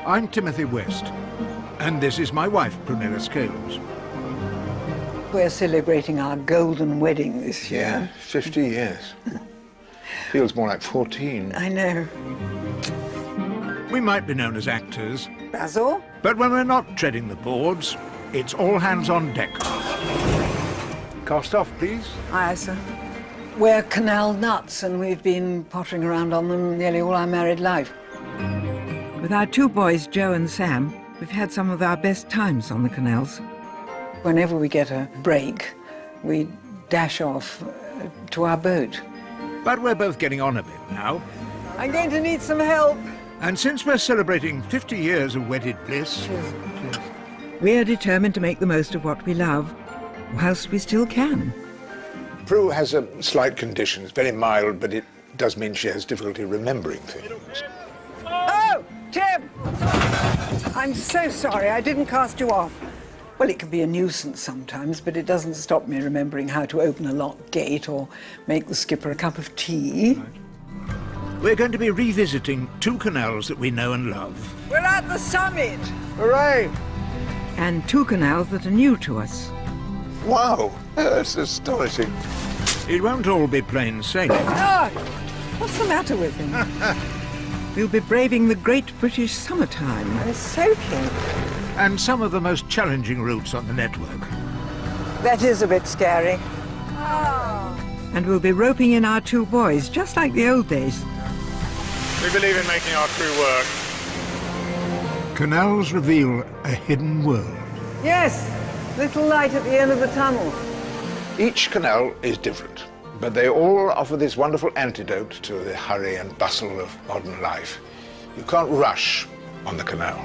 I'm Timothy West, and this is my wife, Prunella Scales. We're celebrating our golden wedding this year. Yeah, 50 years. Feels more like 14. I know. We might be known as actors, Basil? but when we're not treading the boards, it's all hands on deck. Cast off, please. Aye, sir. We're Canal nuts, and we've been pottering around on them nearly all our married life. With our two boys, Joe and Sam, we've had some of our best times on the canals. Whenever we get a break, we dash off to our boat. But we're both getting on a bit now. I'm going to need some help. And since we're celebrating 50 years of wedded bliss, We're determined to make the most of what we love, whilst we still can. Prue has a slight condition. It's very mild, but it does mean she has difficulty remembering things. Oh, Tim! I'm so sorry, I didn't cast you off. Well, it can be a nuisance sometimes, but it doesn't stop me remembering how to open a locked gate or make the skipper a cup of tea. we're going to be revisiting two canals that we know and love. We're at the summit! Hooray! And two canals that are new to us. Wow, that's astonishing. It won't all be plain sailing. Oh, what's the matter with him? We'll be braving the great British summertime. I'm soaking. And some of the most challenging routes on the network. That is a bit scary. And we'll be roping in our two boys, just like the old days. We believe in making our crew work. Canals reveal a hidden world. Yes, little light at the end of the tunnel. Each canal is different, but they all offer this wonderful antidote to the hurry and bustle of modern life. You can't rush on the canal.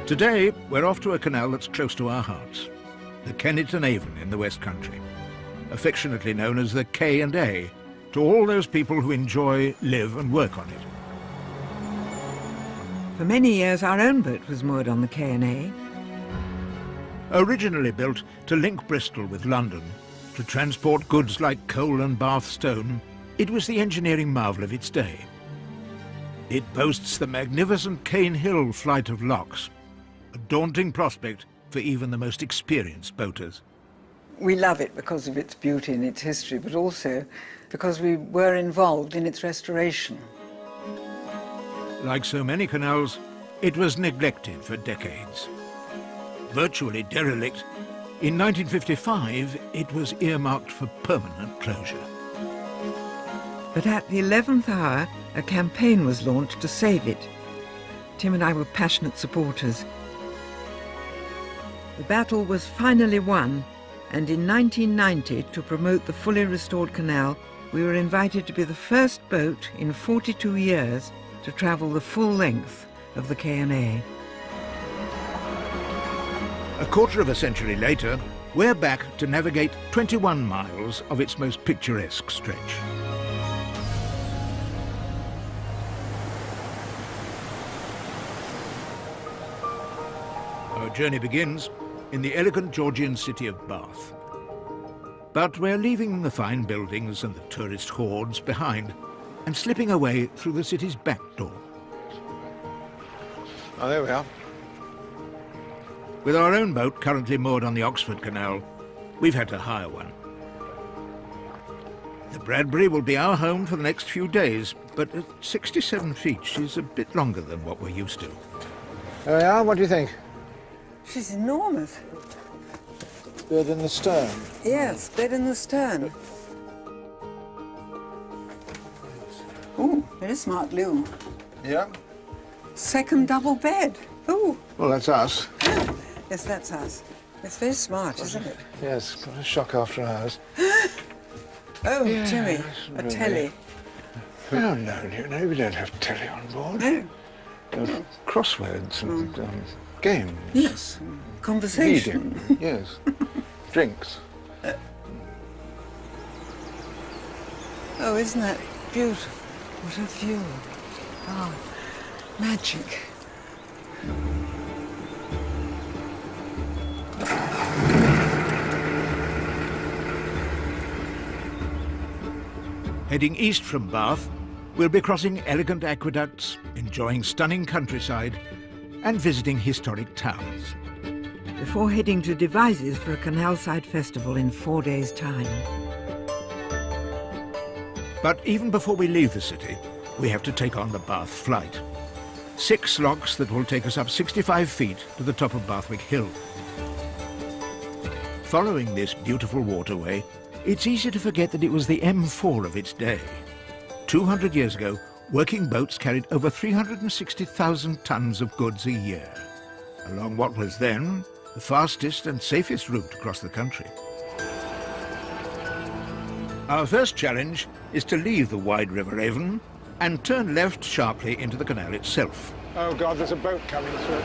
Today, we're off to a canal that's close to our hearts, the Kennet and Avon in the West Country, affectionately known as the K&A, to all those people who enjoy, live and work on it. For many years, our own boat was moored on the K&A. Originally built to link Bristol with London, to transport goods like coal and Bath stone, it was the engineering marvel of its day. It boasts the magnificent Cane Hill flight of locks, a daunting prospect for even the most experienced boaters. We love it because of its beauty and its history, but also because we were involved in its restoration. Like so many canals, it was neglected for decades. Virtually derelict, in 1955 it was earmarked for permanent closure. But at the 11th hour, a campaign was launched to save it. Tim and I were passionate supporters. The battle was finally won, and in 1990, to promote the fully restored canal, we were invited to be the first boat in 42 years to travel the full length of the K&A. A quarter of a century later, we're back to navigate 21 miles of its most picturesque stretch. Our journey begins in the elegant Georgian city of Bath. But we're leaving the fine buildings and the tourist hordes behind and slipping away through the city's back door. Oh, there we are. With our own boat currently moored on the Oxford Canal, we've had to hire one. The Bradbury will be our home for the next few days, but at 67 feet, she's a bit longer than what we're used to. There we are. What do you think? She's enormous. Bed in the stern. Yes, bed in the stern. Oh, very smart, Lou. Yeah. Second double bed. Oh, Well, that's us. yes, that's us. It's very smart, isn't it? Yes, got a shock after hours. Oh, Yes, Jimmy, a really. telly. Oh, no, we don't have telly on board. No. Crosswords and games. Yes, conversation. Reading, yes. Drinks. Oh, isn't that beautiful? What a view. Oh, magic. Heading east from Bath, we'll be crossing elegant aqueducts, enjoying stunning countryside, and visiting historic towns. Before heading to Devizes for a canal-side festival in 4 days' time. But even before we leave the city, we have to take on the Bath flight. 6 locks that will take us up 65 feet to the top of Bathwick Hill. Following this beautiful waterway, it's easy to forget that it was the M4 of its day. 200 years ago, working boats carried over 360,000 tons of goods a year, along what was then the fastest and safest route across the country. Our first challenge is to leave the wide River Avon and turn left sharply into the canal itself. Oh God, there's a boat coming through.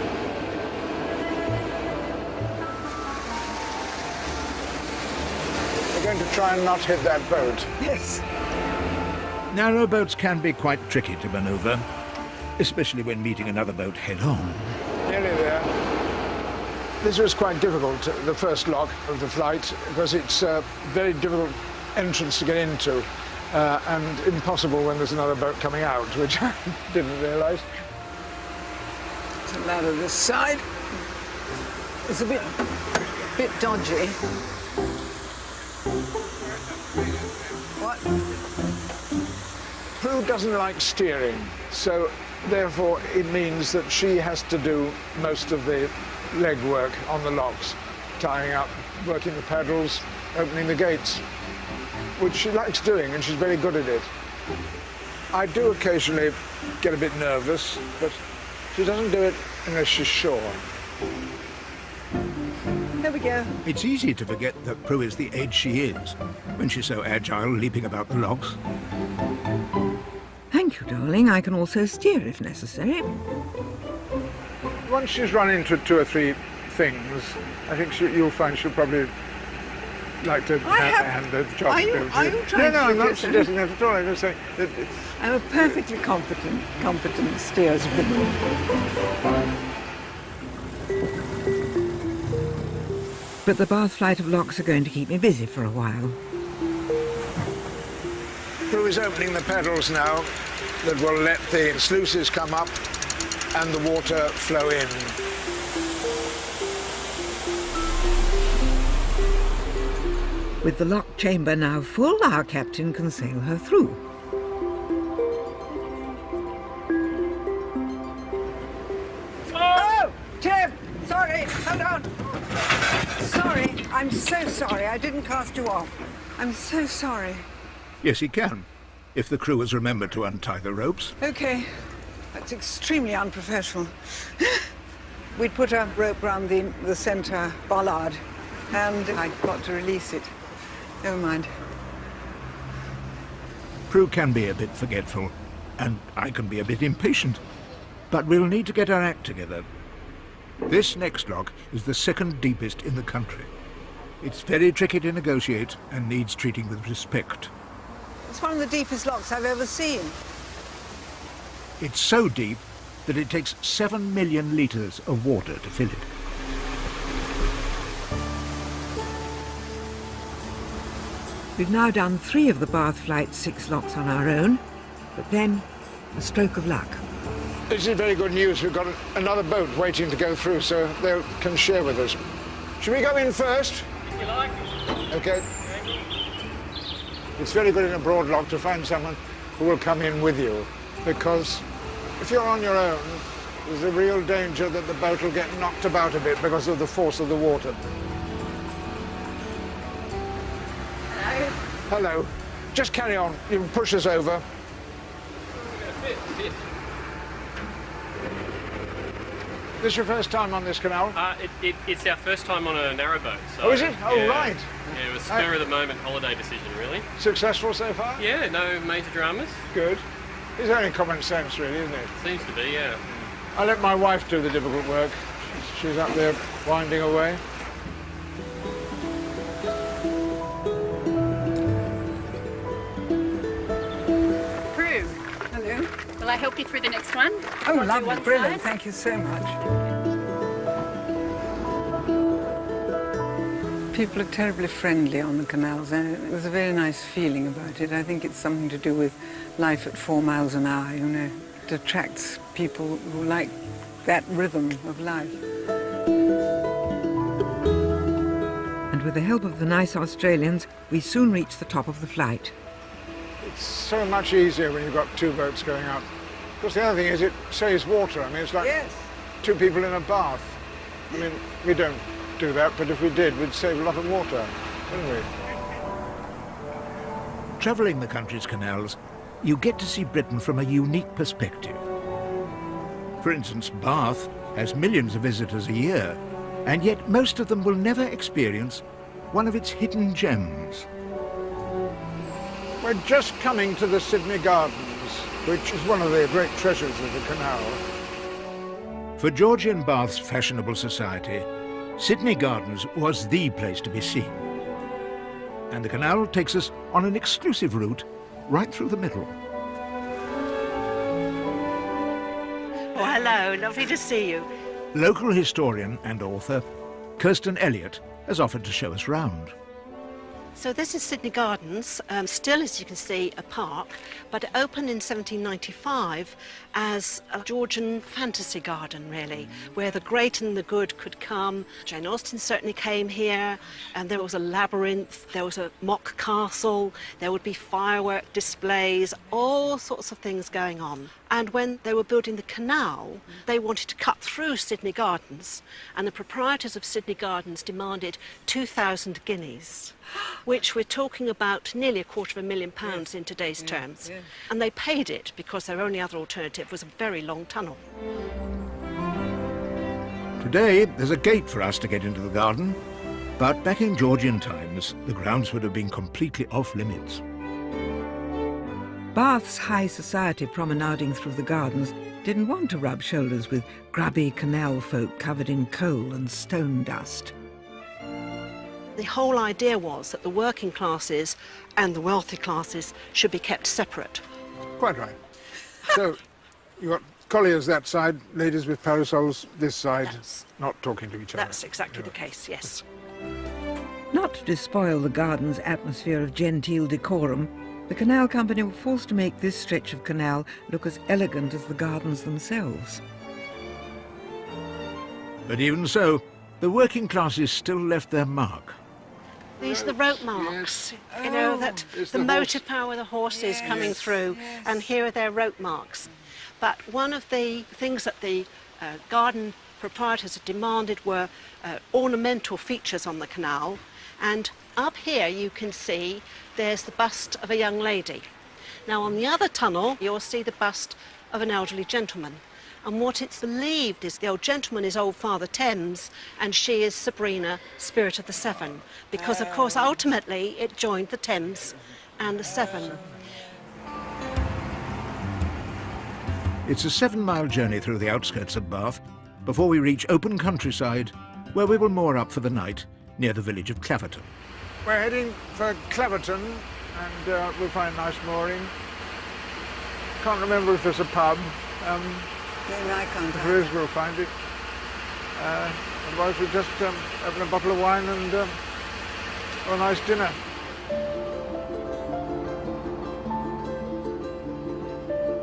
We're going to try and not hit that boat. Yes. Narrow boats can be quite tricky to manoeuvre, especially when meeting another boat head-on. Nearly there. This was quite difficult, the first lock of the flight, because it's a very difficult entrance to get into, and impossible when there's another boat coming out, which I didn't realise. It's a ladder this side. It's a bit dodgy. What? Prue doesn't like steering, so therefore it means that she has to do most of the legwork on the locks, tying up, working the paddles, opening the gates, which she likes doing, and she's very good at it. I do occasionally get a bit nervous, but she doesn't do it unless she's sure. There we go. It's easy to forget that Prue is the age she is, when she's so agile, leaping about the locks. Thank you, darling. I can also steer if necessary. Once she's run into 2 or 3 things, I think you'll find she'll probably like to hand the job. Are you trying to No, I'm not suggest suggesting that at all. I'm just saying that I'm a perfectly competent steersman. But the Bath flight of locks are going to keep me busy for a while. Prue is opening the pedals now that will let the sluices come up and the water flow in. With the lock chamber now full, our captain can sail her through. Oh, Tim! Sorry, hold on. Sorry, I'm so sorry. I didn't cast you off. I'm so sorry. Yes, he can, if the crew has remembered to untie the ropes. Okay, that's extremely unprofessional. We'd put a rope round the centre bollard, and I got to release it. Never mind. Prue can be a bit forgetful, and I can be a bit impatient. But we'll need to get our act together. This next lock is the second deepest in the country. It's very tricky to negotiate and needs treating with respect. It's one of the deepest locks I've ever seen. It's so deep that it takes 7 million litres of water to fill it. We've now done 3 of the Bath flight's 6 locks on our own, but then a stroke of luck. This is very good news. We've got another boat waiting to go through, so they can share with us. Should we go in first? If you like. Okay. It's very good in a broad lock to find someone who will come in with you, because if you're on your own, there's a real danger that the boat will get knocked about a bit because of the force of the water. Hello. Hello. Just carry on. You can push us over. This your first time on this canal? It's our first time on a narrowboat. So, Oh, is it? Oh, yeah. right. Yeah, it was spur of the moment holiday decision, really. Successful so far? Yeah, no major dramas. Good. It's only common sense, really, isn't it? Seems to be, yeah. I let my wife do the difficult work. She's up there winding away. Prue. Hello. Will I help you through the next one? Oh, Or do lovely. one Brilliant. side? Thank you so much. people are terribly friendly on the canals, and there's a very nice feeling about it. I think it's something to do with life at 4 miles an hour, you know. It attracts people who like that rhythm of life. And with the help of the nice Australians, we soon reached the top of the flight. It's so much easier when you've got 2 boats going out. Of course, the other thing is it saves water. I mean, it's like Yes. 2 people in a bath. I mean, we don't do that, but if we did, we'd save a lot of water, wouldn't we? Travelling the country's canals, you get to see Britain from a unique perspective. For instance, Bath has millions of visitors a year, and yet most of them will never experience one of its hidden gems. We're just coming to the Sydney Gardens, which is one of the great treasures of the canal. For Georgian Bath's fashionable society, Sydney Gardens was the place to be seen. And the canal takes us on an exclusive route right through the middle. Oh, hello, lovely to see you. Local historian and author Kirsten Elliott has offered to show us round. So this is Sydney Gardens, still, as you can see, a park, but it opened in 1795 as a Georgian fantasy garden, really, where the great and the good could come. Jane Austen certainly came here, and there was a labyrinth, there was a mock castle, there would be firework displays, all sorts of things going on. And when they were building the canal, they wanted to cut through Sydney Gardens, and the proprietors of Sydney Gardens demanded 2,000 guineas, which we're talking about nearly £250,000 in today's terms. And they paid it because their only other alternative was a very long tunnel. Today, there's a gate for us to get into the garden, but back in Georgian times, the grounds would have been completely off limits. Bath's high society promenading through the gardens didn't want to rub shoulders with grubby canal folk covered in coal and stone dust. The whole idea was that the working classes and the wealthy classes should be kept separate. Quite right. So you've got colliers that side, ladies with parasols this side, not talking to each other. That's exactly the case, yes. Not to despoil the garden's atmosphere of genteel decorum, the Canal Company were forced to make this stretch of canal look as elegant as the gardens themselves. But even so, the working classes still left their mark. These are the rope marks, you know, that the motor power of the horses coming through, and here are their rope marks. But one of the things that the garden proprietors had demanded were ornamental features on the canal, and up here you can see there's the bust of a young lady. Now on the other tunnel you'll see the bust of an elderly gentleman. And what it's believed is the old gentleman is Old Father Thames and she is Sabrina, Spirit of the Severn, because of course ultimately it joined the Thames and the Severn. It's a 7-mile journey through the outskirts of Bath before we reach open countryside, where we will moor up for the night near the village of Claverton. We're heading for Claverton, and we'll find a nice mooring. Can't remember if there's a pub. No, I can't. If there is, we'll find it. Otherwise, we'll just open a bottle of wine and have a nice dinner.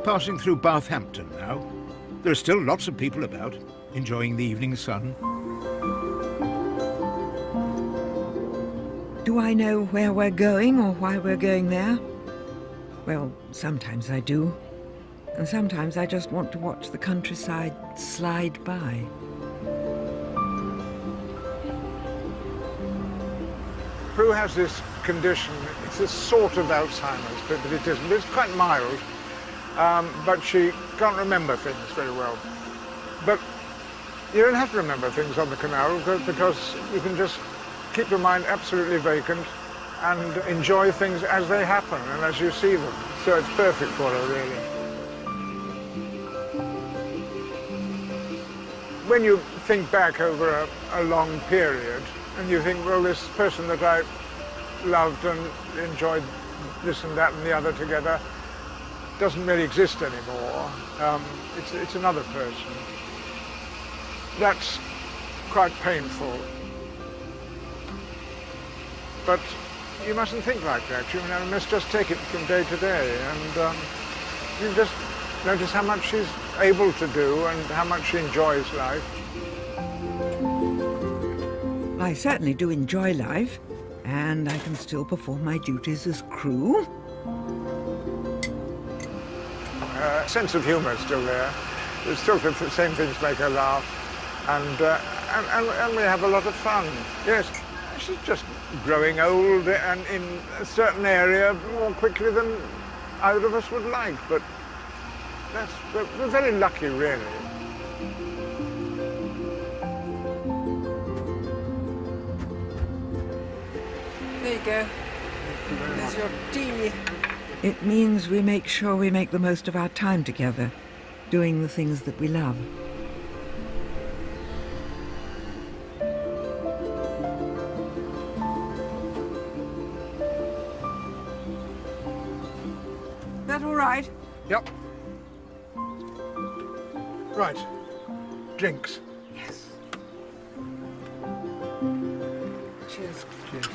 Passing through Bathampton now, there are still lots of people about, enjoying the evening sun. Do I know where we're going or why we're going there? Well, sometimes I do. And sometimes I just want to watch the countryside slide by. Prue has this condition, it's a sort of Alzheimer's, but it isn't. It's quite mild, but she can't remember things very well. But you don't have to remember things on the canal because you can just keep your mind absolutely vacant and enjoy things as they happen and as you see them. So it's perfect for her, really. When you think back over a long period and you think, well, this person that I loved and enjoyed this and that and the other together doesn't really exist anymore. It's another person. That's quite painful. But you mustn't think like that. You must just take it from day to day, and you just notice how much she's able to do and how much she enjoys life. I certainly do enjoy life, and I can still perform my duties as crew. Sense of humour is still there. There's still the same things make her laugh, and we have a lot of fun. Yes, she's just growing old and in a certain area more quickly than either of us would like, but we're very lucky, really. There you go. There's your tea. It means we make sure we make the most of our time together, doing the things that we love. Is that all right? Yep. Right. Drinks. Yes. Cheers. Cheers.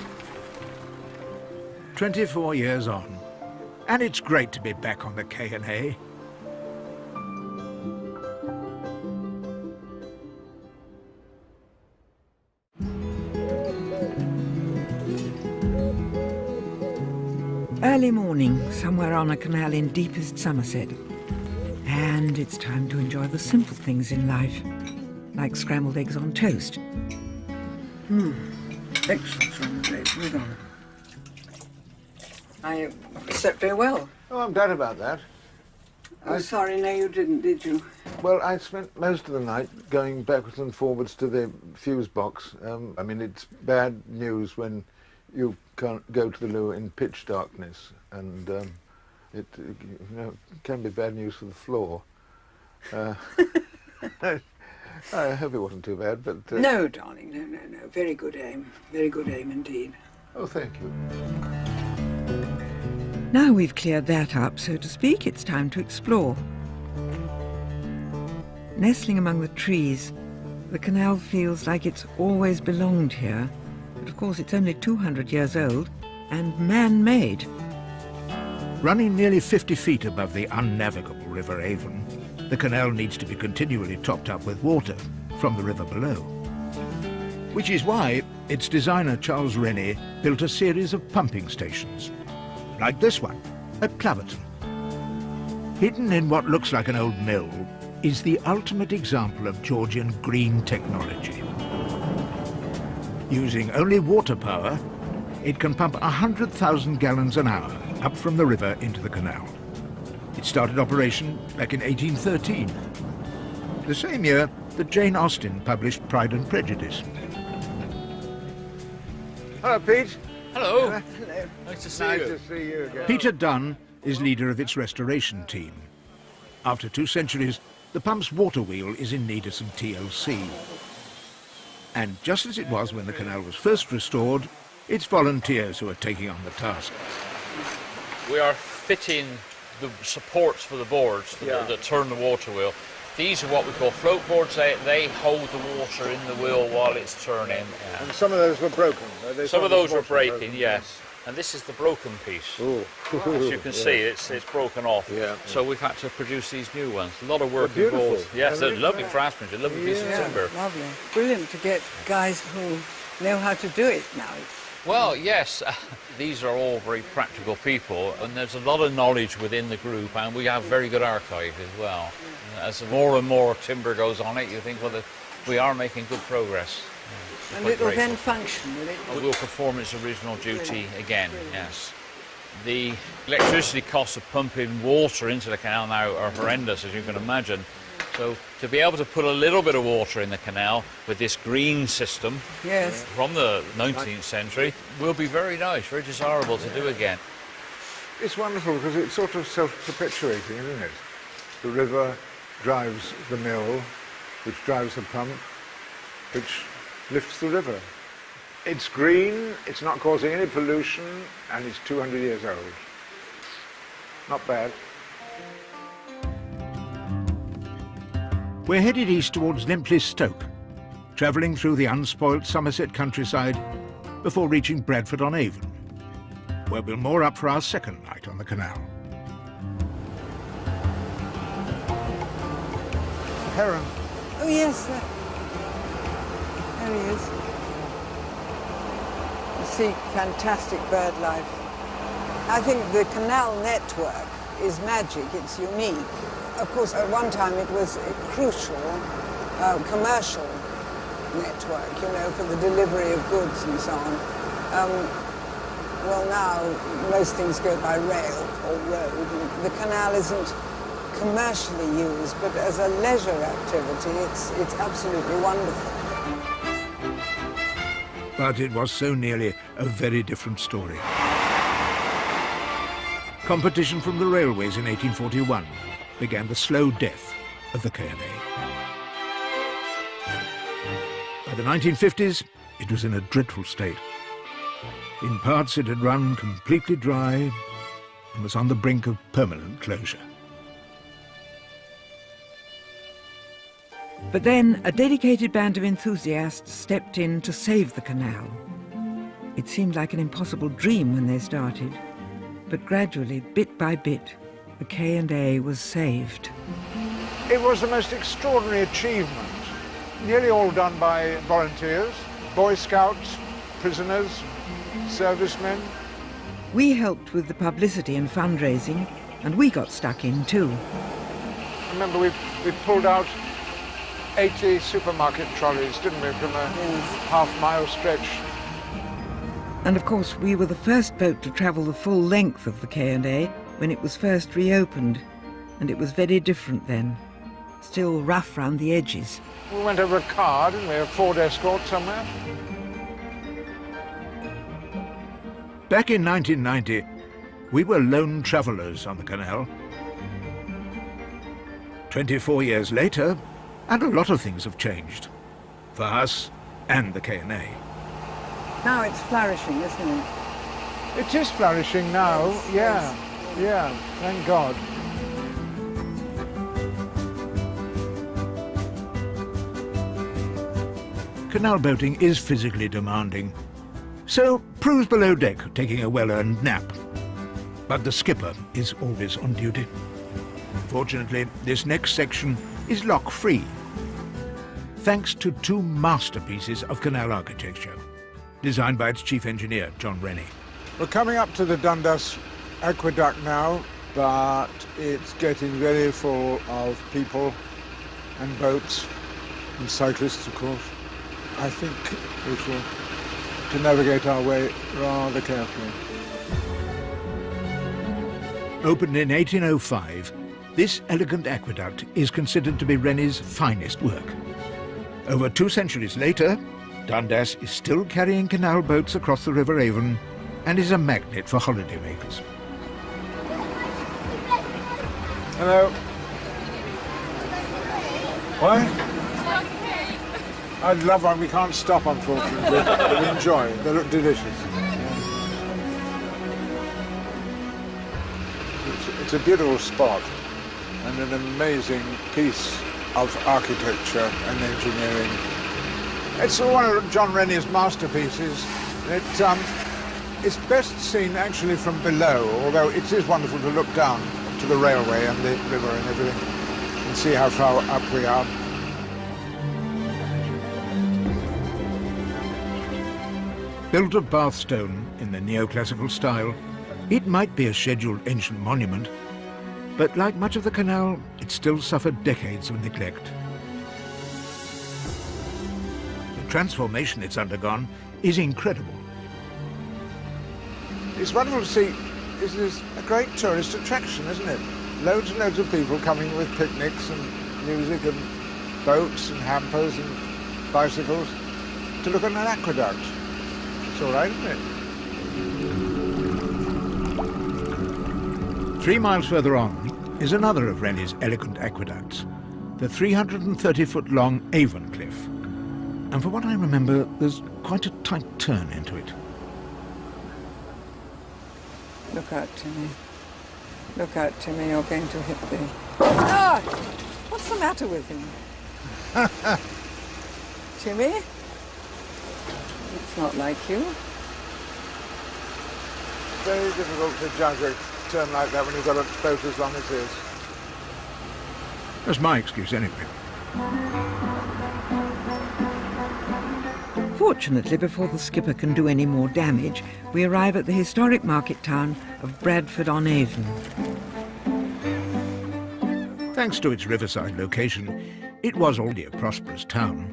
24 years on, and it's great to be back on the K&A. Early morning, somewhere on a canal in deepest Somerset. And it's time to enjoy the simple things in life, like scrambled eggs on toast. Excellent scrambled eggs. Well done. I slept very well. Oh, I'm glad about that. Oh, sorry, no, you didn't, did you? Well, I spent most of the night going backwards and forwards to the fuse box. I mean, it's bad news when you can't go to the loo in pitch darkness, and it can be bad news for the floor. I hope it wasn't too bad, but... No, darling, no. Very good aim. Very good aim indeed. Oh, thank you. Now we've cleared that up, so to speak, it's time to explore. Nestling among the trees, the canal feels like it's always belonged here. But of course it's only 200 years old and man-made. Running nearly 50 feet above the unnavigable River Avon, the canal needs to be continually topped up with water from the river below. Which is why its designer Charles Rennie built a series of pumping stations, like this one at Claverton. Hidden in what looks like an old mill is the ultimate example of Georgian green technology. Using only water power, it can pump 100,000 gallons an hour up from the river into the canal. It started operation back in 1813, the same year that Jane Austen published Pride and Prejudice. Hello, Pete. Hello. Hello. Nice to see Nice you. to see you again. Peter Dunn is leader of its restoration team. After 2 centuries, the pump's water wheel is in need of some TLC. And just as it was when the canal was first restored, it's volunteers who are taking on the task. We are fitting the supports for the boards that turn the water wheel. These are what we call float boards. They hold the water in the wheel while it's turning. And some of those were broken. Some of those were breaking, yes. And this is the broken piece. Ooh. As you can see, it's broken off. Yeah. So we've had to produce these new ones. A lot of work They're beautiful. involved. Yes, they're They're lovely beautiful. craftsmanship, a lovely piece of timber. Lovely. Brilliant to get guys who know how to do it now. Well, yes, these are all very practical people, and there's a lot of knowledge within the group, and we have very good archive as well. As more and more timber goes on it, you think, well, we are making good progress. And it will then function, will it? It will perform its original duty again, yes. The electricity costs of pumping water into the canal now are horrendous, as you can imagine. So to be able to put a little bit of water in the canal with this green system Yes. from the 19th century will be very nice, very desirable to do again. It's wonderful because it's sort of self-perpetuating, isn't it? The river drives the mill, which drives the pump, which lifts the river. It's green, it's not causing any pollution, and it's 200 years old. Not bad. We're headed east towards Limpley Stoke, travelling through the unspoilt Somerset countryside before reaching Bradford-on-Avon, where we'll moor up for our second night on the canal. Heron. Oh, yes. There he is. You see fantastic bird life. I think the canal network is magic. It's unique. Of course, at one time it was a crucial commercial network, you know, for the delivery of goods and so on. Well, now most things go by rail or road. The canal isn't commercially used, but as a leisure activity, it's absolutely wonderful. But it was so nearly a very different story. Competition from the railways in 1841 began the slow death of the Kennet. By the 1950s, it was in a dreadful state. In parts, it had run completely dry and was on the brink of permanent closure. But then a dedicated band of enthusiasts stepped in to save the canal. It seemed like an impossible dream when they started, but gradually, bit by bit, the K&A was saved. It was the most extraordinary achievement, nearly all done by volunteers, Boy Scouts, prisoners, servicemen. We helped with the publicity and fundraising, and we got stuck in too. Remember, we pulled out 80 supermarket trolleys, didn't we, from a half-mile stretch. And of course, we were the first boat to travel the full length of the K&A when it was first reopened, and it was very different then. Still rough round the edges. We went over a car, didn't we, a Ford Escort somewhere. Back in 1990, we were lone travellers on the canal. 24 years later, and a lot of things have changed, for us and the K&A. Now it's flourishing, isn't it? It is flourishing now, Yes, yeah, thank God. Canal boating is physically demanding, so Prue's below deck taking a well-earned nap. But the skipper is always on duty. Fortunately, this next section is lock-free, thanks to two masterpieces of canal architecture, designed by its chief engineer, John Rennie. We're coming up to the Dundas Aqueduct now, but it's getting very full of people and boats and cyclists, of course. I think we shall to navigate our way rather carefully. Opened in 1805, this elegant aqueduct is considered to be Rennie's finest work. Over 2 centuries later, Dundas is still carrying canal boats across the River Avon and is a magnet for holidaymakers. Hello. What? I love one. We can't stop, unfortunately. We enjoy. They look delicious. It's a beautiful spot and an amazing piece of architecture and engineering. It's one of John Rennie's masterpieces. It's best seen actually from below, although it is wonderful to look down to the railway and the river and everything and see how far up we are. Built of Bath stone in the neoclassical style, it might be a scheduled ancient monument, but like much of the canal, it still suffered decades of neglect. The transformation it's undergone is incredible. It's wonderful to see. This is a great tourist attraction, isn't it? Loads and loads of people coming with picnics and music and boats and hampers and bicycles to look at an aqueduct. It's all right, isn't it? 3 miles further on is another of Rennie's elegant aqueducts, the 330-foot-long Avon cliff. And for what I remember, there's quite a tight turn into it. Look out, Timmy. Look out, Timmy, you're going to hit the... Ah! What's the matter with him? Timmy? It's not like you. very difficult to judge a turn like that when you've got a boat as long as this. That's my excuse anyway. Fortunately, before the skipper can do any more damage, we arrive at the historic market town of Bradford-on-Avon. Thanks to its riverside location, it was already a prosperous town.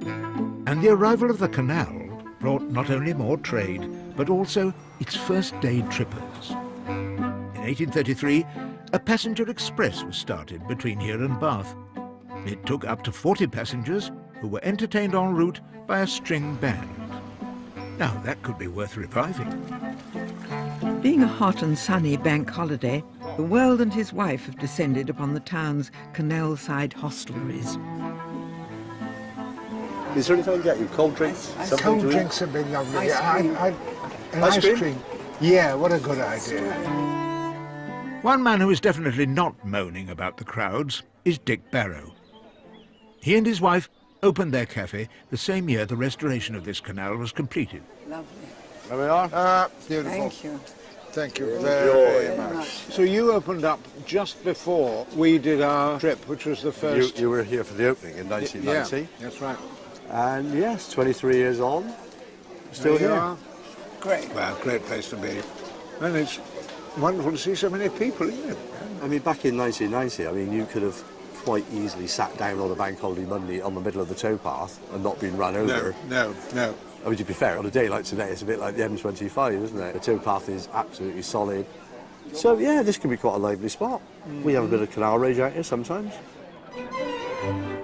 And the arrival of the canal brought not only more trade, but also its first-day trippers. In 1833, a passenger express was started between here and Bath. It took up to 40 passengers who were entertained en route by a string band. Now that could be worth reviving. Being a hot and sunny bank holiday, the World and his wife have descended upon the town's canal-side hostelries. Is there anything I can get you? Cold drinks? Cold drinks would be lovely. An Ice cream? Yeah, what a good idea. One man who is definitely not moaning about the crowds is Dick Barrow. He and his wife opened their cafe the same year the restoration of this canal was completed. Lovely. There we are. Beautiful. Thank you. Thank you very much. So you opened up just before we did our trip, which was the first... You were here for the opening in 1990. Yeah, that's right. And yes, 23 years on, still There you here. are. Great. Well, great place to be. And it's wonderful to see so many people, isn't it? I mean, back in 1990, I mean, you could have quite easily sat down on a bank holiday Monday on the middle of the towpath and not been run over. No. I mean, to be fair, on a day like today, it's a bit like the M25, isn't it? The towpath is absolutely solid. So, yeah, this can be quite a lively spot. We have a bit of canal rage out here sometimes.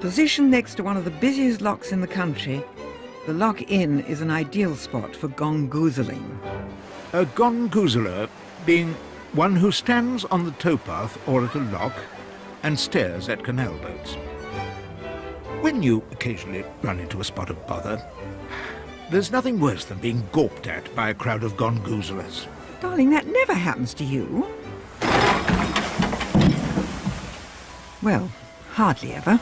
Positioned next to one of the busiest locks in the country, the Lock Inn is an ideal spot for gongoozling. A gongoozeler being one who stands on the towpath or at a lock and stares at canal boats. When you occasionally run into a spot of bother, there's nothing worse than being gawped at by a crowd of gongoozlers. Darling, that never happens to you. Well, hardly ever.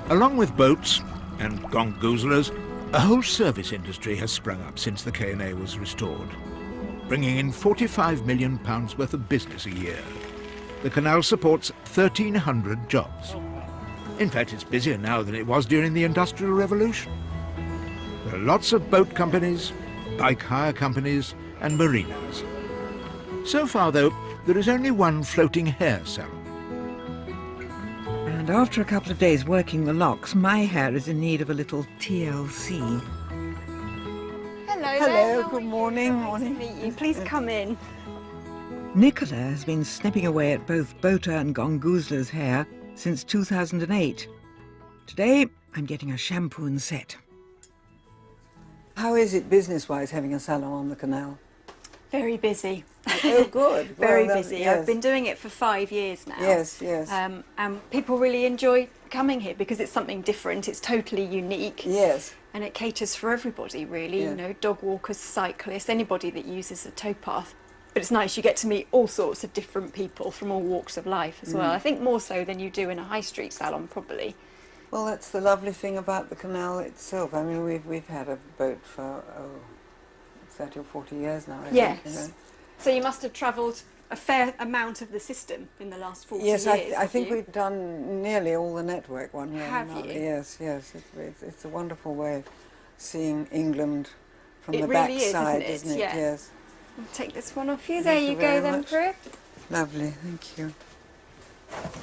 Along with boats and gongoozlers, a whole service industry has sprung up since the K&A was restored, bringing in £45 million worth of business a year. The canal supports 1,300 jobs. In fact, it's busier now than it was during the Industrial Revolution. There are lots of boat companies, bike hire companies and marinas. So far, though, there is only one floating hair salon. And after a couple of days working the locks, my hair is in need of a little TLC. Hello there. Hello, good morning. Nice to meet you. Please come in. Nicola has been snipping away at both boater and gongoozler's hair since 2008. Today, I'm getting a shampoo and set. How is it business-wise having a salon on the canal? Very busy. Oh, good. Very Well, busy. yes. I've been doing it for 5 years now. Yes. And people really enjoy coming here because it's something different. It's totally unique. Yes. And it caters for everybody, really. Yeah. You know, dog walkers, cyclists, anybody that uses a towpath. But it's nice, you get to meet all sorts of different people from all walks of life as well. I think more so than you do in a high street salon, probably. Well, that's the lovely thing about the canal itself. I mean, we've had a boat for 30 or 40 years now. I think, you know. So you must have travelled a fair amount of the system in the last 40 years. Yes, I think you? we've done nearly all the network one way or Have another. you? Yes. It's a wonderful way of seeing England from It the really is, backside, isn't it? isn't it? Yeah. Yes. I'll take this one off you. Thank There you you go very then, much. Prue. Lovely, thank you.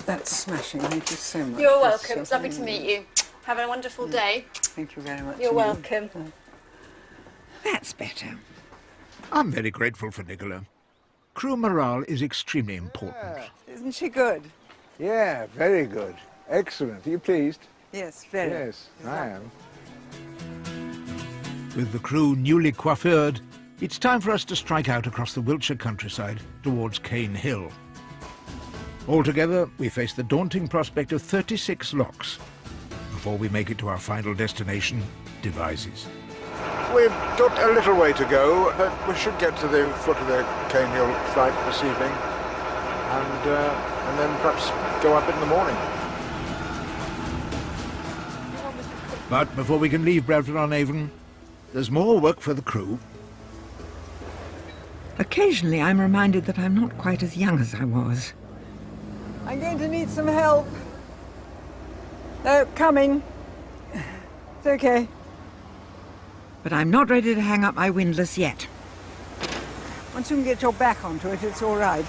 That's smashing. Thank you so much. You're That's welcome. It's so lovely to meet you. Have a wonderful day. Thank you very much. You're indeed. welcome. That's better. I'm very grateful for Nicola. Crew morale is extremely important. Isn't she good? Yeah, very good. Excellent. Are you pleased? Yes, very. Yes, I am. With the crew newly coiffured, it's time for us to strike out across the Wiltshire countryside towards Cane Hill. Altogether, we face the daunting prospect of 36 locks before we make it to our final destination, Devizes. We've got a little way to go, but we should get to the foot of the Cane Hill flight this evening, and then perhaps go up in the morning. But before we can leave Bradford-on-Avon, there's more work for the crew. Occasionally I'm reminded that I'm not quite as young as I was. I'm going to need some help. No, coming. It's okay. But I'm not ready to hang up my windlass yet. Once you can get your back onto it, it's all right.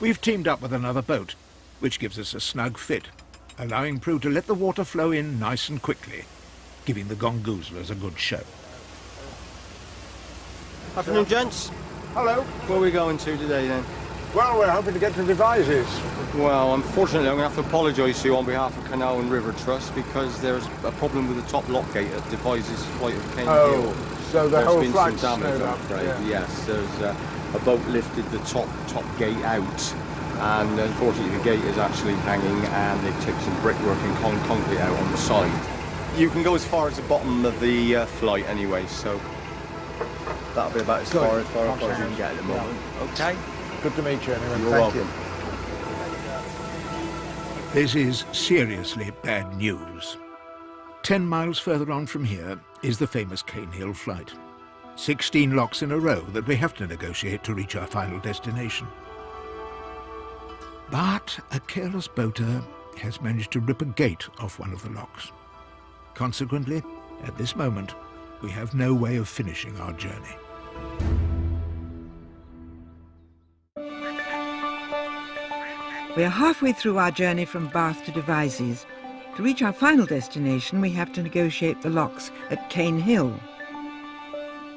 We've teamed up with another boat, which gives us a snug fit, allowing Prue to let the water flow in nice and quickly, giving the gongoozlers a good show. Afternoon, gents. Hello. Where are we going to today, then? Well, we're hoping to get to Devizes. Well, unfortunately, I'm going to have to apologise to you on behalf of Canal and River Trust because there's a problem with the top lock gate at Devizes Flight of Cane Hill. So the whole There's been flight's some damage, snowed I'm up, afraid. yeah. Yes, there's a boat lifted the top gate out, and unfortunately the gate is actually hanging, and they've taken some brickwork and concrete out on the side. You can go as far as the bottom of the flight anyway, so that'll be about as far as you can get at the moment. Okay. Good to meet you anyway. You're Thank welcome. This is seriously bad news. 10 miles further on from here is the famous Cane Hill flight. 16 locks in a row that we have to negotiate to reach our final destination. But a careless boater has managed to rip a gate off one of the locks. Consequently, at this moment, we have no way of finishing our journey. We are halfway through our journey from Bath to Devizes. To reach our final destination, we have to negotiate the locks at Cane Hill.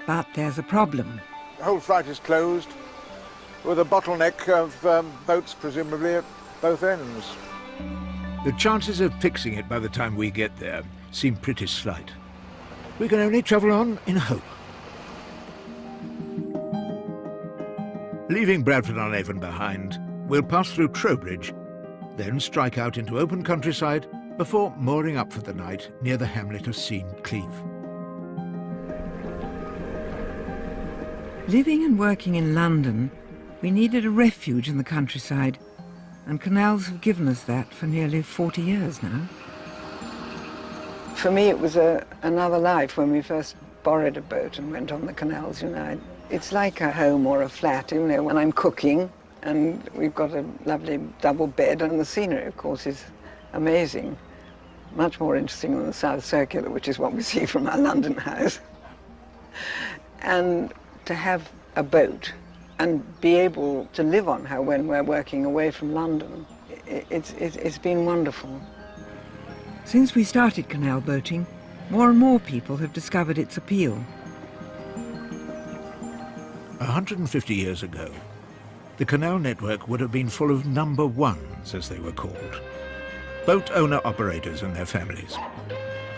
But there's a problem. The whole flight is closed, with a bottleneck of boats presumably at both ends. The chances of fixing it by the time we get there seem pretty slight. We can only travel on in hope. Leaving Bradford-on-Avon behind, we'll pass through Trowbridge, then strike out into open countryside before mooring up for the night near the hamlet of Seine Cleeve. Living and working in London, we needed a refuge in the countryside, and canals have given us that for nearly 40 years now. For me, it was another life when we first borrowed a boat and went on the canals, you know. It's like a home or a flat, you know, when I'm cooking, and we've got a lovely double bed, and the scenery, of course, is amazing. Much more interesting than the South Circular, which is what we see from our London house. And to have a boat and be able to live on her when we're working away from London, it's been wonderful. Since we started canal boating, more and more people have discovered its appeal. 150 years ago, the canal network would have been full of number ones, as they were called. Boat owner-operators and their families,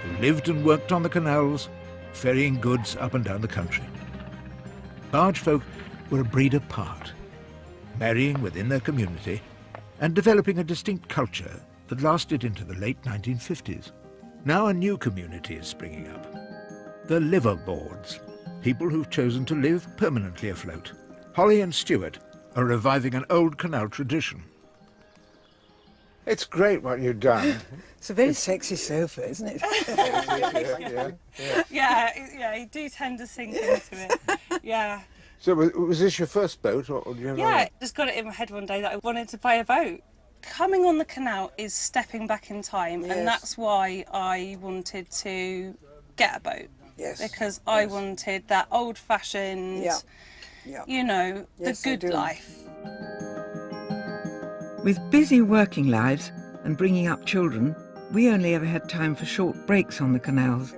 who lived and worked on the canals, ferrying goods up and down the country. Barge folk were a breed apart, marrying within their community and developing a distinct culture that lasted into the late 1950s. Now a new community is springing up. The liverboards, people who've chosen to live permanently afloat. Holly and Stuart are reviving an old canal tradition. It's great what you've done. It's a very sexy sofa, isn't it? Yeah, you do tend to sink into it. Yeah. So was this your first boat, or do you have Yeah, just got it in my head one day that I wanted to buy a boat. Coming on the canal is stepping back in time, Yes. and that's why I wanted to get a boat. Yes. Because I wanted that old-fashioned, Yeah. you know, Yes, the I good do. life. With busy working lives and bringing up children, we only ever had time for short breaks on the canals.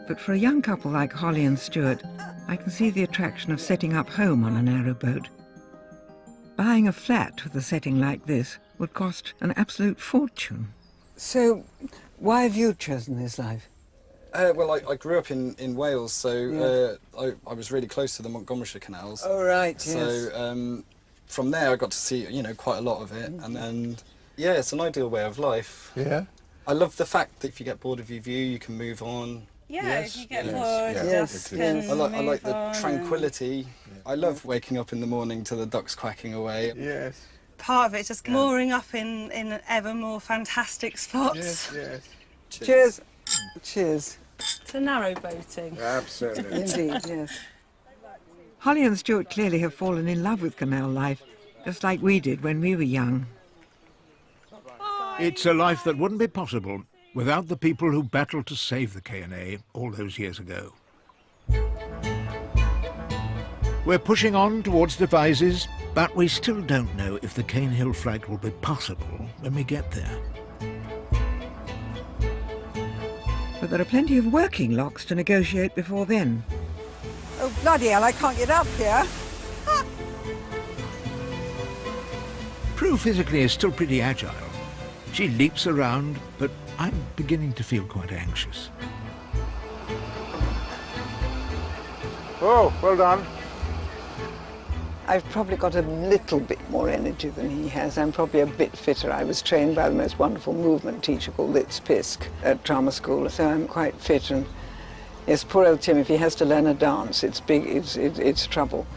But for a young couple like Holly and Stuart, I can see the attraction of setting up home on a narrow boat. Buying a flat with a setting like this would cost an absolute fortune. So, why have you chosen this life? Well, I grew up in Wales, so I was really close to the Montgomeryshire canals. Oh, right, yes. So from there I got to see, you know, quite a lot of it, and yeah, it's an ideal way of life. Yeah. I love the fact that if you get bored of your view, you can move on. Yeah, if you get yes, bored, you yes, just yes. can I like move the on tranquility. I love waking up in the morning to the ducks quacking away. Yes. part of it, just mooring up in ever more fantastic spots. Yes, yes. Cheers. Cheers. to narrow boating. Absolutely. Indeed, yes. Holly and Stuart clearly have fallen in love with canal life, just like we did when we were young. It's a life that wouldn't be possible without the people who battled to save the K&A all those years ago. We're pushing on towards Devizes, but we still don't know if the Cane Hill flight will be possible when we get there. But there are plenty of working locks to negotiate before then. Oh, bloody hell, I can't get up here. Prue physically is still pretty agile. She leaps around, but I'm beginning to feel quite anxious. Oh, well done. I've probably got a little bit more energy than he has. I'm probably a bit fitter. I was trained by the most wonderful movement teacher called Litz Pisk at drama school, so I'm quite fit. And yes, poor old Tim, if he has to learn a dance, it's big, it's trouble.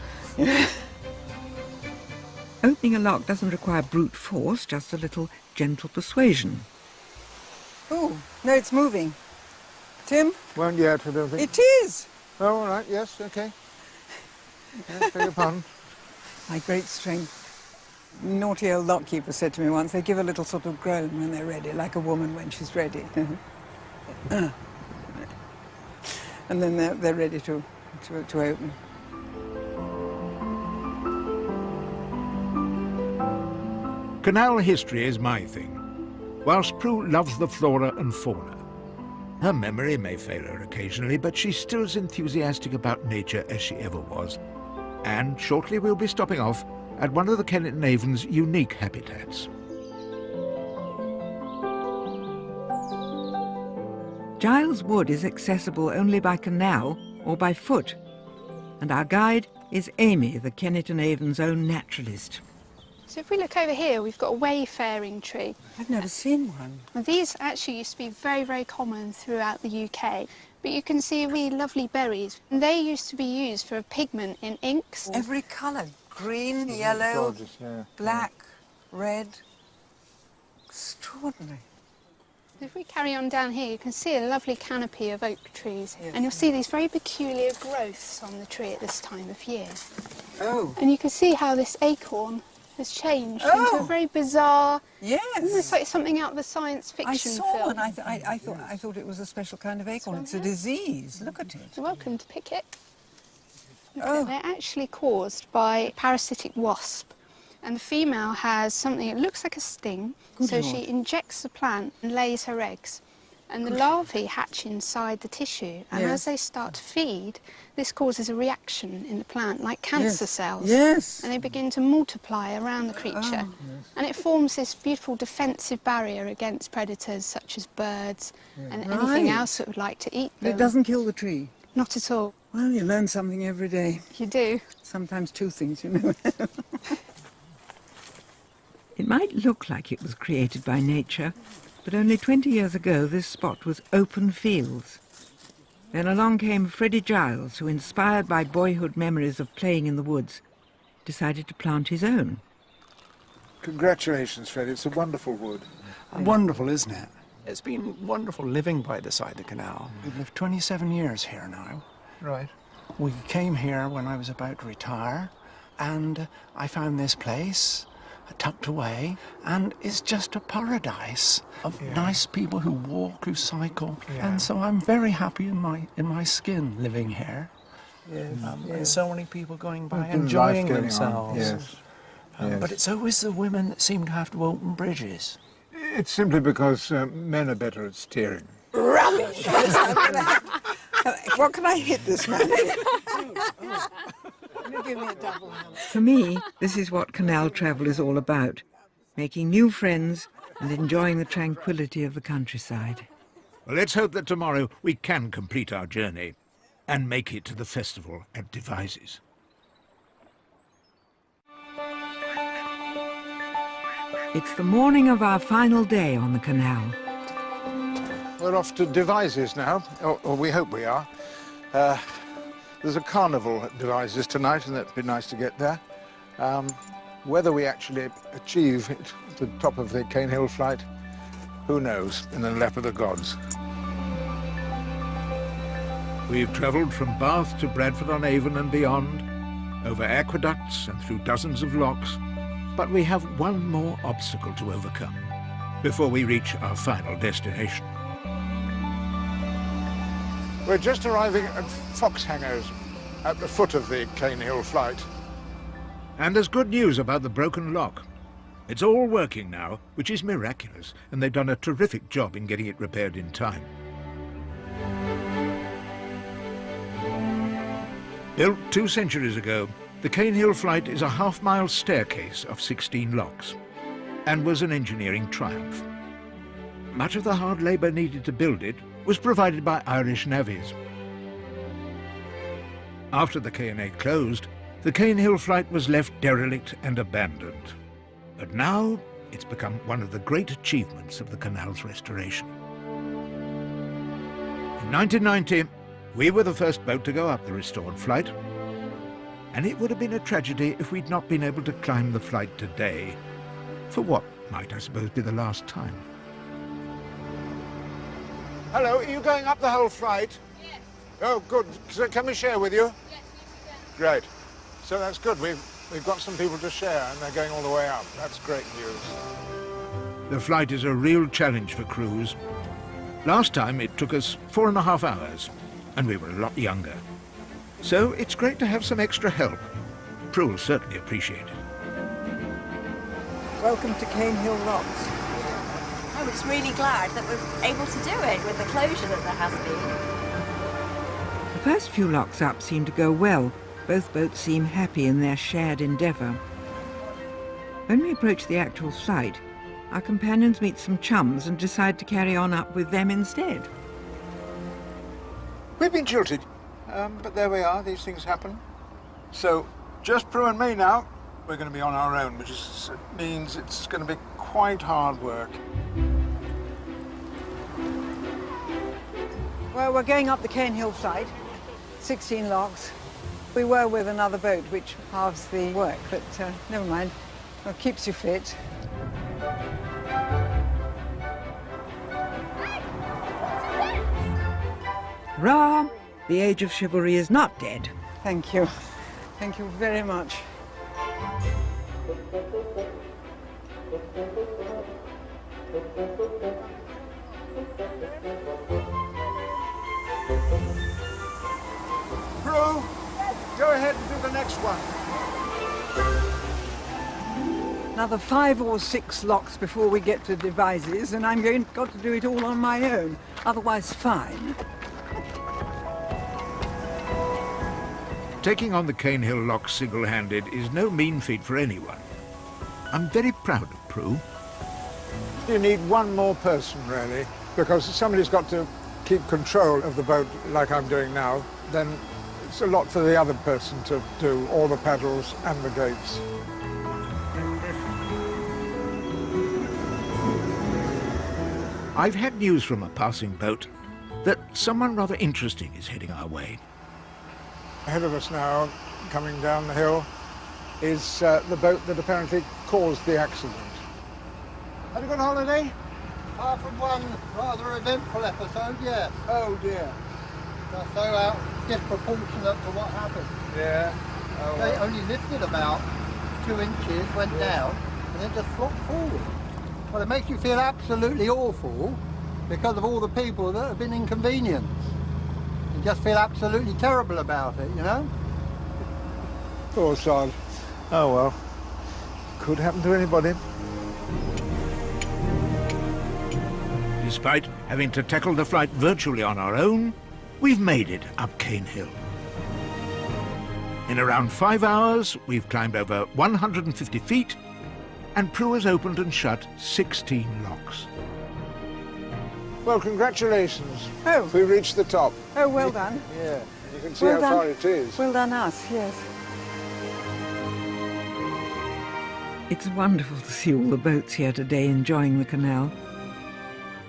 Opening a lock doesn't require brute force, just a little gentle persuasion. Oh, no, it's moving. Tim? Won't yet, I don't think. It is! Oh, all right, yes, OK. Yes, beg your pardon. My great strength. Naughty old lockkeeper said to me once, they give a little sort of groan when they're ready, like a woman when she's ready. And then they're ready to open. Canal history is my thing, whilst Prue loves the flora and fauna. Her memory may fail her occasionally, but she's still as enthusiastic about nature as she ever was. And shortly we'll be stopping off at one of the Kennet and Avon's unique habitats. Giles Wood is accessible only by canal or by foot, and our guide is Amy, the Kennet and Avon's own naturalist. So if we look over here, we've got a wayfaring tree. I've never seen one. And these actually used to be very, very common throughout the UK. But you can see really lovely berries. And they used to be used for a pigment in inks. Every colour, green, yellow, Gorgeous, yeah. black, red. Extraordinary. If we carry on down here, you can see a lovely canopy of oak trees. Yes. And you'll see these very peculiar growths on the tree at this time of year. Oh. And you can see how this acorn has changed into a very bizarre, yes, almost like something out of a science fiction I saw film. one. I thought it was a special kind of acorn. It's a disease. Look at it. You're welcome to pick it. Oh. They're actually caused by a parasitic wasp. And the female has something, it looks like a sting, so she injects the plant and lays her eggs. And the larvae hatch inside the tissue, and as they start to feed, this causes a reaction in the plant, like cancer cells. Yes. And they begin to multiply around the creature. And it forms this beautiful defensive barrier against predators such as birds and anything else that would like to eat them. But it doesn't kill the tree? Not at all. Well, you learn something every day. You do. Sometimes two things, you know. It might look like it was created by nature, but only 20 years ago this spot was open fields. Then along came Freddie Giles, who, inspired by boyhood memories of playing in the woods, decided to plant his own. Congratulations, Fred. It's a wonderful wood. Wonderful, isn't it? It's been wonderful living by the side of the canal. We've lived 27 years here now. Right. We came here when I was about to retire, and I found this place tucked away, and it's just a paradise of nice people who walk, who cycle, and so I'm very happy in my skin living here. Yes, And so many people going by, There's enjoying life going on, themselves. yes. Yes. But it's always the women that seem to have to open bridges. It's simply because men are better at steering. Rubbish! What can I hit this man? Give me a double. For me, this is what canal travel is all about, making new friends and enjoying the tranquility of the countryside. Well, let's hope that tomorrow we can complete our journey and make it to the festival at Devizes. It's the morning of our final day on the canal. We're off to Devizes now, or we hope we are. There's a carnival at Devizes tonight, and that'd be nice to get there. Whether we actually achieve it, the top of the Cane Hill flight, who knows, in the lap of the gods. We've travelled from Bath to Bradford-on-Avon and beyond, over aqueducts and through dozens of locks, but we have one more obstacle to overcome before we reach our final destination. We're just arriving at Foxhangers, at the foot of the Cane Hill flight. And there's good news about the broken lock. It's all working now, which is miraculous, and they've done a terrific job in getting it repaired in time. Built 2 centuries ago, the Cane Hill flight is a half-mile staircase of 16 locks, and was an engineering triumph. Much of the hard labour needed to build it was provided by Irish navvies. After the Kennet closed, the Cane Hill flight was left derelict and abandoned. But now it's become one of the great achievements of the canal's restoration. In 1990, we were the first boat to go up the restored flight, and it would have been a tragedy if we'd not been able to climb the flight today, for what might, I suppose, be the last time. Hello, are you going up the whole flight? Yes. Oh, good. So can we share with you? Yes, we can. Great. So that's good. We've got some people to share, and they're going all the way up. That's great news. The flight is a real challenge for crews. Last time it took us 4.5 hours, and we were a lot younger. So it's great to have some extra help. Prue will certainly appreciate it. Welcome to Cane Hill Locks. I was really glad that we're able to do it with the closure that there has been. The first few locks up seemed to go well. Both boats seem happy in their shared endeavour. When we approach the actual flight, our companions meet some chums and decide to carry on up with them instead. We've been jilted, but there we are. These things happen. So, just Prue and me now. We're going to be on our own, which means it's going to be quite hard work. Well, we're going up the Cane Hill flight, 16 locks. We were with another boat, which halves the work, but never mind. Well, keeps you fit. Hurrah! The age of chivalry is not dead. Thank you. Thank you very much. Prue, go ahead and do the next one. Another 5 or 6 locks before we get to Devizes, and got to do it all on my own. Otherwise, fine. Taking on the Cane Hill locks single-handed is no mean feat for anyone. I'm very proud of Prue. You need one more person, really, because somebody's got to keep control of the boat like I'm doing now. Then it's a lot for the other person to do, all the paddles and the gates. I've had news from a passing boat that someone rather interesting is heading our way. Ahead of us now, coming down the hill, is the boat that apparently caused the accident. Had a good holiday? Apart from one rather eventful episode, yes. Oh dear. Just so out disproportionate to what happened. Yeah. Oh, They well. only lifted about 2 inches, went down, and then just flopped forward. Well, it makes you feel absolutely awful because of all the people that have been inconvenienced. You just feel absolutely terrible about it, you know? Poor sod. Oh well. Could happen to anybody. Despite having to tackle the flight virtually on our own, we've made it up Cane Hill. In around 5 hours, we've climbed over 150 feet, and Prue has opened and shut 16 locks. Well, congratulations. Oh. We reached the top. Oh, well done. Yeah. You can see Well how done. far it is. Well done us, yes. It's wonderful to see all the boats here today enjoying the canal.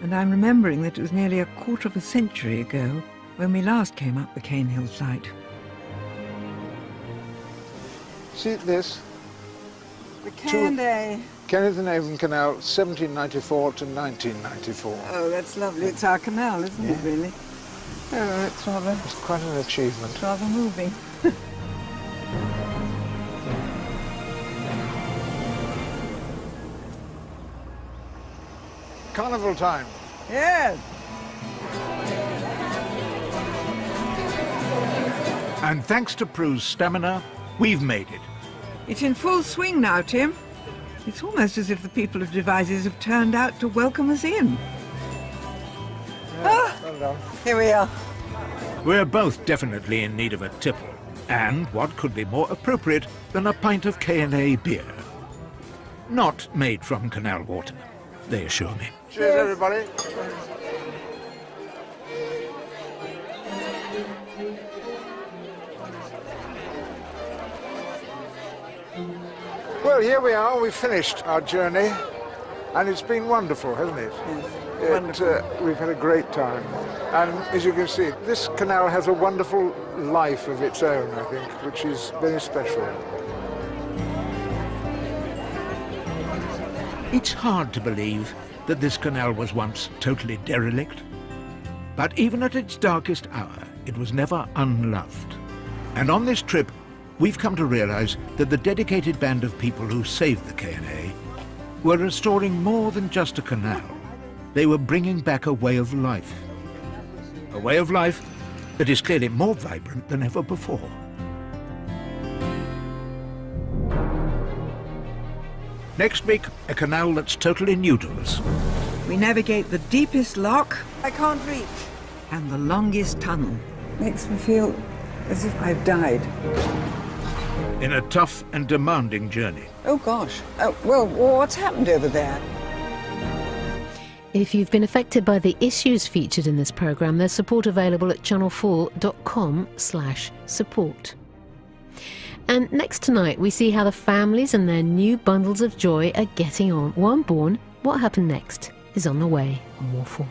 And I'm remembering that it was nearly a quarter of a century ago when we last came up the Cane Hill flight. See this? The Kennet. Kennet and Avon Canal, 1794 to 1994. Oh, that's lovely. It's our canal, isn't it, really? Oh, It's quite an achievement. It's rather moving. Carnival time. Yes. And thanks to Prue's stamina, we've made it. It's in full swing now, Tim. It's almost as if the people of Devizes have turned out to welcome us in. Well done. Here we are. We're both definitely in need of a tipple. And what could be more appropriate than a pint of K&A beer? Not made from canal water, they assure me. Cheers, everybody. Well, here we are. We've finished our journey, and it's been wonderful, hasn't it? We've had a great time. And as you can see, this canal has a wonderful life of its own, I think, which is very special. It's hard to believe that this canal was once totally derelict. But even at its darkest hour, it was never unloved. And on this trip, we've come to realize that the dedicated band of people who saved the K&A were restoring more than just a canal. They were bringing back a way of life. A way of life that is clearly more vibrant than ever before. Next week, a canal that's totally new to us. We navigate the deepest lock I can't reach. and the longest tunnel. Makes me feel as if I've died. In a tough and demanding journey. Oh, gosh. Oh, well, what's happened over there? If you've been affected by the issues featured in this programme, there's support available at channel4.com/support. And next tonight, we see how the families and their new bundles of joy are getting on. One born, what happened next is on the way on War 4.